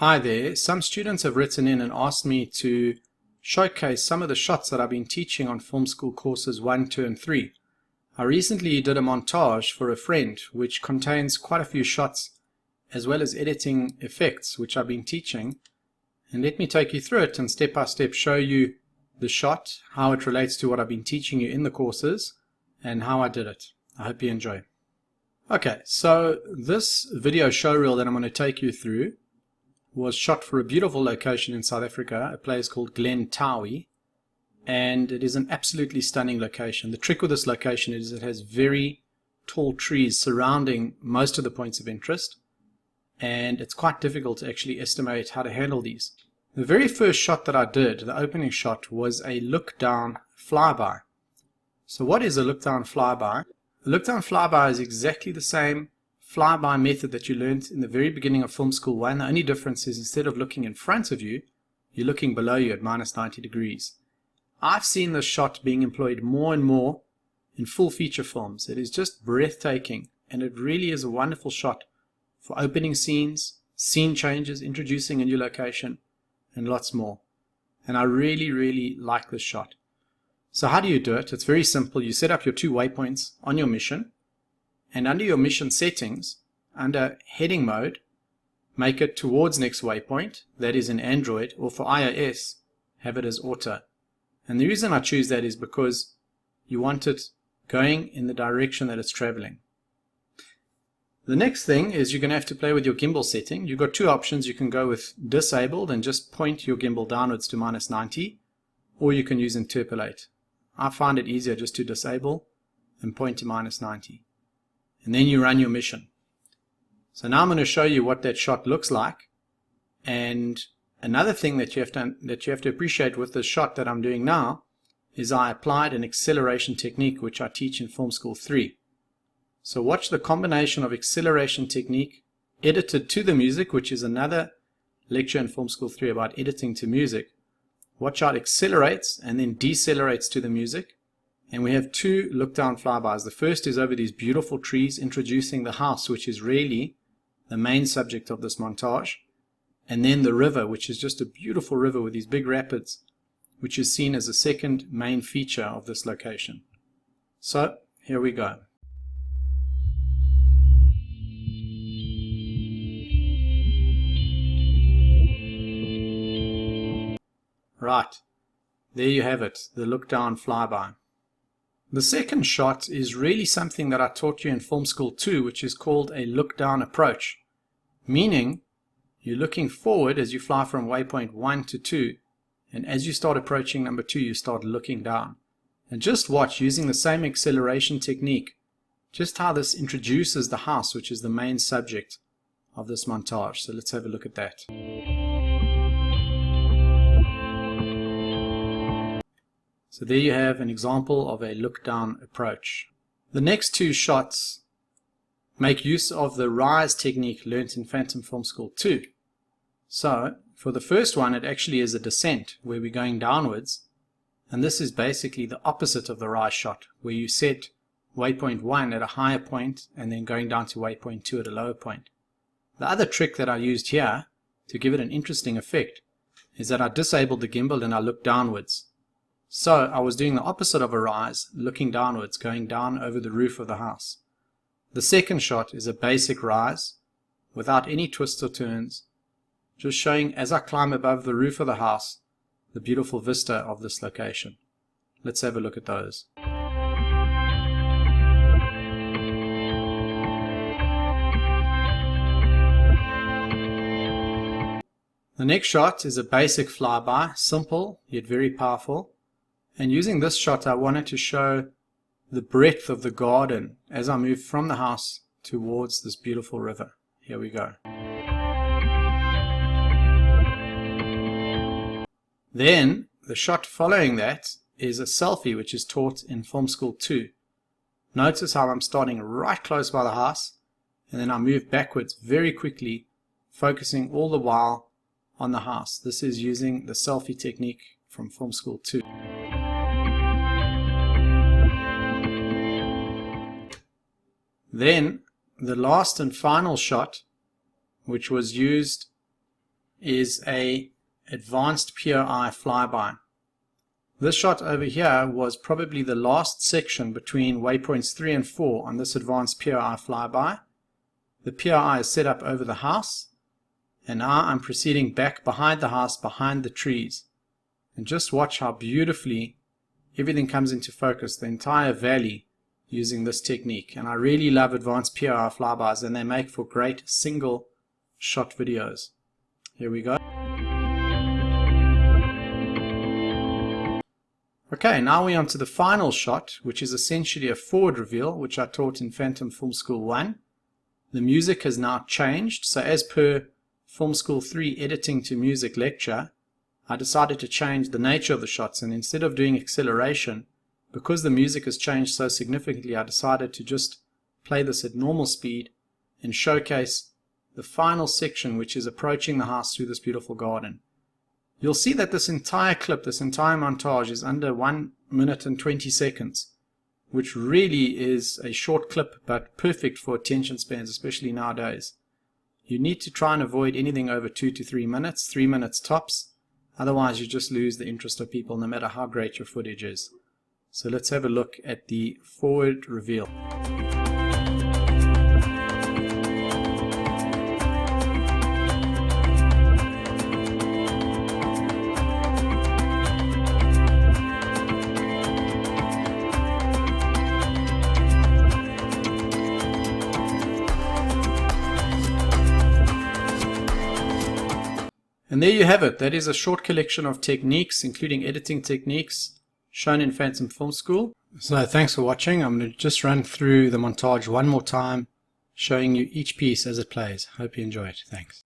Hi there. Some students have written in and asked me to showcase some of the shots that I've been teaching on film school courses 1, 2 and 3. I recently did a montage for a friend which contains quite a few shots as well as editing effects which I've been teaching, and let me take you through it and step by step show you the shot, how it relates to what I've been teaching you in the courses and how I did it. I hope you enjoy. Okay, so this video showreel that I'm going to take you through was shot for a beautiful location in South Africa, a place called Glen Towie, and it is an absolutely stunning location. The trick with this location is it has very tall trees surrounding most of the points of interest, and it's quite difficult to actually estimate how to handle these. The very first shot that I did, the opening shot, was a look down flyby. So what is a look down flyby? A look down flyby is exactly the same flyby method that you learned in the very beginning of Film School 1. The only difference is instead of looking in front of you, you're looking below you at minus 90 degrees. I've seen this shot being employed more and more in full feature films. It is just breathtaking, and it really is a wonderful shot for opening scenes, scene changes, introducing a new location, and lots more. And I really like this shot. So how do you do it? It's very simple. You set up your 2 waypoints on your mission, and under your mission settings, under heading mode, make it towards next waypoint. That is in Android, or for iOS, have it as auto. And the reason I choose that is because you want it going in the direction that it's traveling. The next thing is you're going to have to play with your gimbal setting. You've got 2 options. You can go with disabled and just point your gimbal downwards to minus 90, or you can use interpolate. I find it easier just to disable and point to minus 90. And then you run your mission. So now I'm going to show you what that shot looks like. And another thing that you have to appreciate with this shot that I'm doing now is I applied an acceleration technique which I teach in Film School 3. So watch the combination of acceleration technique edited to the music, which is another lecture in Film School 3 about editing to music. Watch how it accelerates and then decelerates to the music. And we have 2 look down flybys. The first is over these beautiful trees introducing the house, which is really the main subject of this montage. And then the river, which is just a beautiful river with these big rapids, which is seen as a second main feature of this location. So here we go. Right, there you have it, the look down flyby. The second shot is really something that I taught you in Film School 2, which is called a look down approach, meaning you're looking forward as you fly from waypoint 1 to 2, and as you start approaching number 2, you start looking down. And just watch, using the same acceleration technique, just how this introduces the house, which is the main subject of this montage. So let's have a look at that. So there you have an example of a look down approach. The next 2 shots make use of the rise technique learnt in Phantom Film School 2. So for the first one, it actually is a descent where we're going downwards, and this is basically the opposite of the rise shot, where you set waypoint 1 at a higher point and then going down to waypoint 2 at a lower point. The other trick that I used here to give it an interesting effect is that I disabled the gimbal and I looked downwards. So I was doing the opposite of a rise, looking downwards, going down over the roof of the house. The second shot is a basic rise without any twists or turns, just showing as I climb above the roof of the house the beautiful vista of this location. Let's have a look at those. The next shot is a basic flyby, simple yet very powerful. And using this shot, I wanted to show the breadth of the garden as I move from the house towards this beautiful river. Here we go. Then, the shot following that is a selfie, which is taught in Film School 2. Notice how I'm starting right close by the house, and then I move backwards very quickly, focusing all the while on the house. This is using the selfie technique from Film School 2. Then the last and final shot, which was used is a advanced POI flyby. This shot over here was probably the last section between waypoints 3 and 4 on this advanced POI flyby. The POI is set up over the house, and now I'm proceeding back behind the house, behind the trees. And just watch how beautifully everything comes into focus, the entire valley, using this technique. And I really love advanced POI flybys, and they make for great single shot videos. Here we go. Okay, now we're on to the final shot, which is essentially a forward reveal, which I taught in Phantom Filmschool 1. The music has now changed, so as per Film School 3 editing to music lecture, I decided to change the nature of the shots, and instead of doing acceleration, because the music has changed so significantly, I decided to just play this at normal speed and showcase the final section, which is approaching the house through this beautiful garden. You'll see that this entire clip, this entire montage is under 1 minute and 20 seconds, which really is a short clip but perfect for attention spans, especially nowadays. You need to try and avoid anything over 2 to 3 minutes, 3 minutes tops, otherwise you just lose the interest of people no matter how great your footage is. So let's have a look at the forward reveal. And there you have it. That is a short collection of techniques, including editing techniques, shown in Phantom Filmschool. So thanks for watching. I'm going to just run through the montage one more time, showing you each piece as it plays. Hope you enjoy it. Thanks.